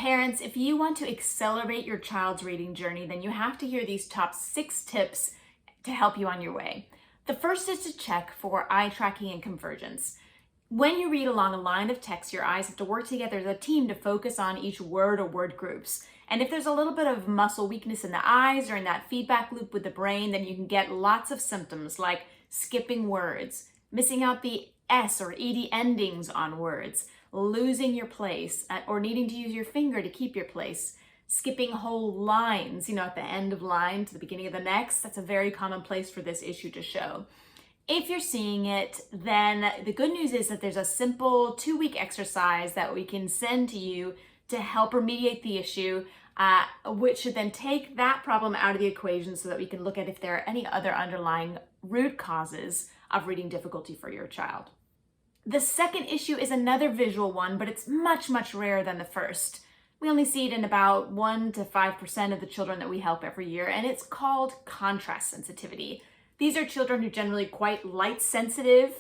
parents, if you want to accelerate your child's reading journey, then you have to hear these top 6 tips to help you on your way. The first is to check for eye tracking and convergence. When you read along a line of text, your eyes have to work together as a team to focus on each word or word groups. And if there's a little bit of muscle weakness in the eyes or in that feedback loop with the brain, then you can get lots of symptoms like skipping words, missing out the S or ED endings on words, losing your place, or needing to use your finger to keep your place, skipping whole lines, at the end of line to the beginning of the next. That's a very common place for this issue to show. If you're seeing it, then the good news is that there's a simple 2-week exercise that we can send to you to help remediate the issue, which should then take that problem out of the equation so that we can look at if there are any other underlying root causes of reading difficulty for your child. The second issue is another visual one, but it's much, much rarer than the first. We only see it in about 1 to 5% of the children that we help every year, and it's called contrast sensitivity. These are children who are generally quite light sensitive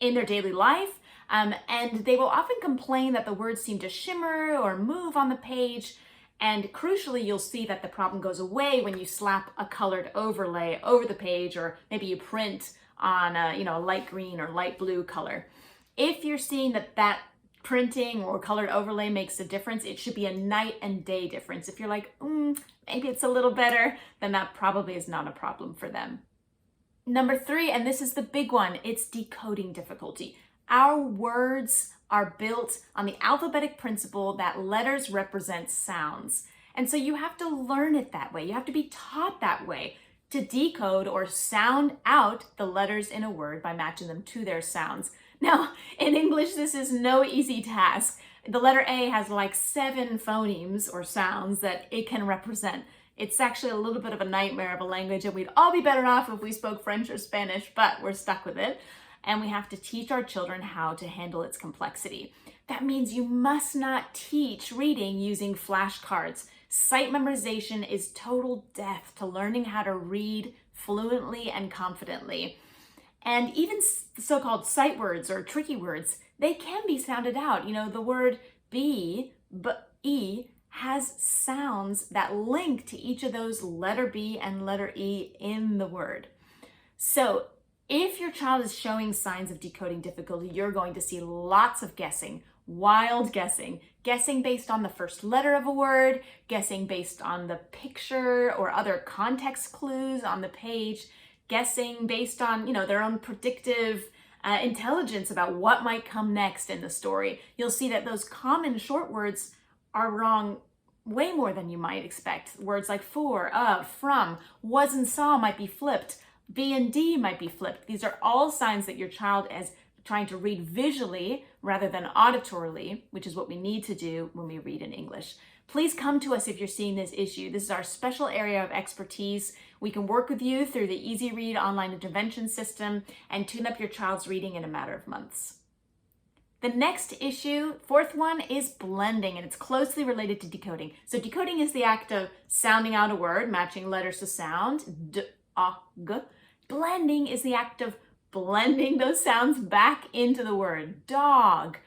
in their daily life, and they will often complain that the words seem to shimmer or move on the page. And crucially, you'll see that the problem goes away when you slap a colored overlay over the page, or maybe you print on a light green or light blue color. If you're seeing that printing or colored overlay makes a difference, it should be a night and day difference. If you're like, maybe it's a little better, then that probably is not a problem for them. Number 3, and this is the big one, it's decoding difficulty. Our words are built on the alphabetic principle that letters represent sounds. And so you have to learn it that way. You have to be taught that way to decode or sound out the letters in a word by matching them to their sounds. Now, in English, this is no easy task. The letter A has like 7 phonemes or sounds that it can represent. It's actually a little bit of a nightmare of a language, and we'd all be better off if we spoke French or Spanish, but we're stuck with it. And we have to teach our children how to handle its complexity. That means you must not teach reading using flashcards. Sight memorization is total death to learning how to read fluently and confidently. And even so-called sight words or tricky words, they can be sounded out. The word B, E, has sounds that link to each of those letter B and letter E in the word. So if your child is showing signs of decoding difficulty, you're going to see lots of guessing, wild guessing based on the first letter of a word, guessing based on the picture or other context clues on the page, guessing based on, their own predictive intelligence about what might come next in the story. You'll see that those common short words are wrong way more than you might expect. Words like for, of, from, was and saw might be flipped. B and D might be flipped. These are all signs that your child is trying to read visually rather than auditorily, which is what we need to do when we read in English. Please come to us if you're seeing this issue. This is our special area of expertise. We can work with you through the Easyread online intervention system and tune up your child's reading in a matter of months. The next issue, 4th one, is blending, and it's closely related to decoding. So decoding is the act of sounding out a word, matching letters to sound, d, a, g. Blending is the act of blending those sounds back into the word, dog.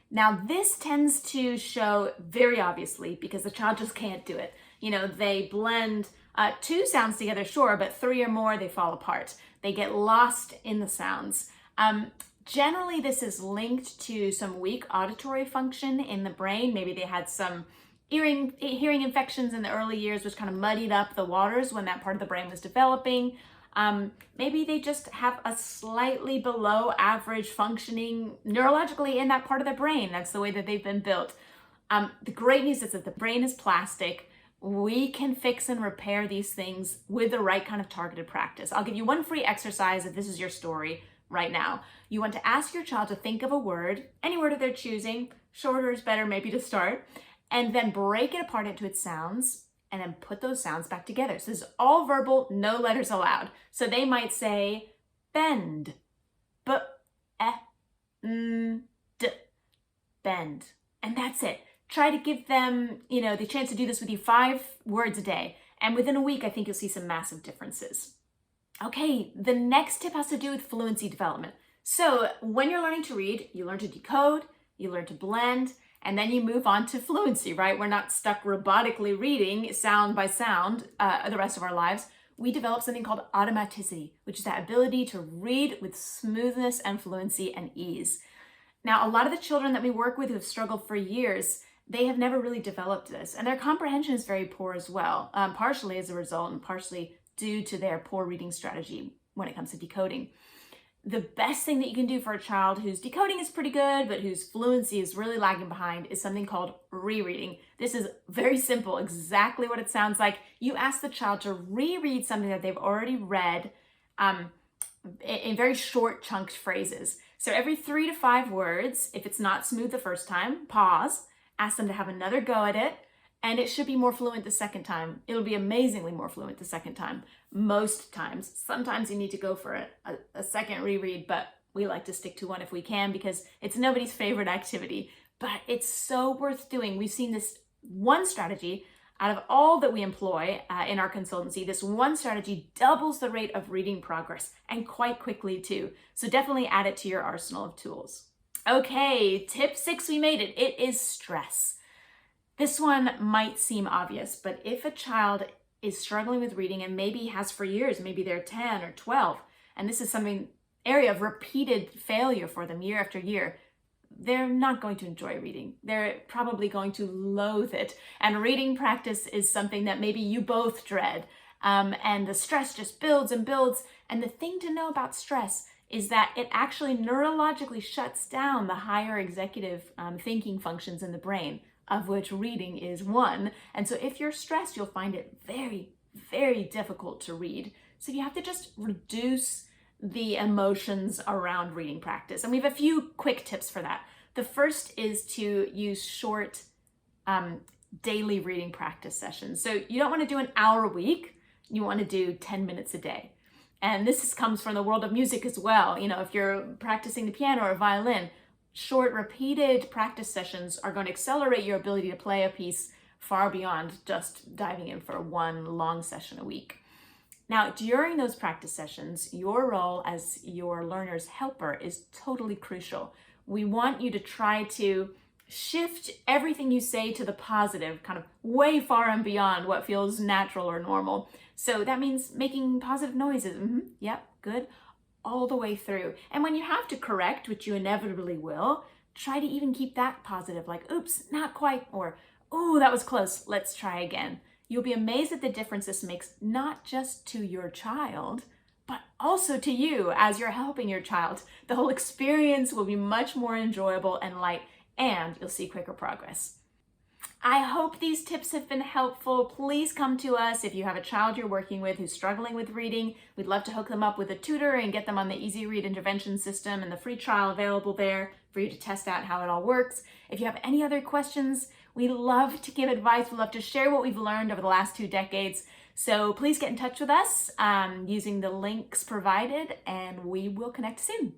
Now, this tends to show very obviously because the child just can't do it. They blend 2 sounds together, sure, but 3 or more, they fall apart. They get lost in the sounds. Generally, this is linked to some weak auditory function in the brain. Maybe they had some hearing infections in the early years, which kind of muddied up the waters when that part of the brain was developing. Maybe they just have a slightly below average functioning neurologically in that part of the brain. That's the way that they've been built. The great news is that the brain is plastic. We can fix and repair these things with the right kind of targeted practice. I'll give you one free exercise if this is your story right now. You want to ask your child to think of a word, any word that they're choosing, shorter is better maybe to start, and then break it apart into its sounds and then put those sounds back together. So this is all verbal, no letters allowed. So they might say bend, b, e, n, d, bend. And that's it. Try to give them, the chance to do this with you 5 words a day. And within a week, I think you'll see some massive differences. Okay, the next tip has to do with fluency development. So when you're learning to read, you learn to decode, you learn to blend, And then you move on to fluency, right? We're not stuck robotically reading sound by sound the rest of our lives. We develop something called automaticity, which is that ability to read with smoothness and fluency and ease. Now, a lot of the children that we work with who have struggled for years, they have never really developed this, and their comprehension is very poor as well, partially as a result and partially due to their poor reading strategy when it comes to decoding. The best thing that you can do for a child whose decoding is pretty good, but whose fluency is really lagging behind, is something called rereading. This is very simple, exactly what it sounds like. You ask the child to reread something that they've already read in very short chunked phrases. So every 3 to 5 words, if it's not smooth the first time, pause, ask them to have another go at it, and it should be more fluent the second time. It'll be amazingly more fluent the second time. Most times. Sometimes you need to go for a second reread, but we like to stick to one if we can because it's nobody's favorite activity. But it's so worth doing. We've seen this one strategy out of all that we employ in our consultancy. This one strategy doubles the rate of reading progress, and quite quickly too. So definitely add it to your arsenal of tools. Okay, tip 6, we made it. It is stress. This one might seem obvious, but if a child is struggling with reading and maybe has for years, maybe they're 10 or 12, and this is something area of repeated failure for them year after year, they're not going to enjoy reading. They're probably going to loathe it. And reading practice is something that maybe you both dread. And the stress just builds and builds. And the thing to know about stress is that it actually neurologically shuts down the higher executive thinking functions in the brain, of which reading is one. And so if you're stressed, you'll find it very, very difficult to read. So you have to just reduce the emotions around reading practice. And we have a few quick tips for that. The first is to use short daily reading practice sessions. So you don't want to do an hour a week. You want to do 10 minutes a day. And this comes from the world of music as well. You know, if you're practicing the piano or violin, short repeated practice sessions are going to accelerate your ability to play a piece far beyond just diving in for one long session a week. Now, during those practice sessions, your role as your learner's helper is totally crucial. We want you to try to shift everything you say to the positive, kind of way far and beyond what feels natural or normal. So that means making positive noises. Yep, good. All the way through. And when you have to correct, which you inevitably will, try to even keep that positive, like, oops, not quite, or, oh, that was close, let's try again. You'll be amazed at the difference this makes, not just to your child, but also to you as you're helping your child. The whole experience will be much more enjoyable and light, and you'll see quicker progress. I hope these tips have been helpful. Please come to us if you have a child you're working with who's struggling with reading. We'd love to hook them up with a tutor and get them on the Easyread intervention system and the free trial available there for you to test out how it all works. If you have any other questions, we love to give advice. We love to share what we've learned over the last 2 decades. So please get in touch with us using the links provided, and we will connect soon.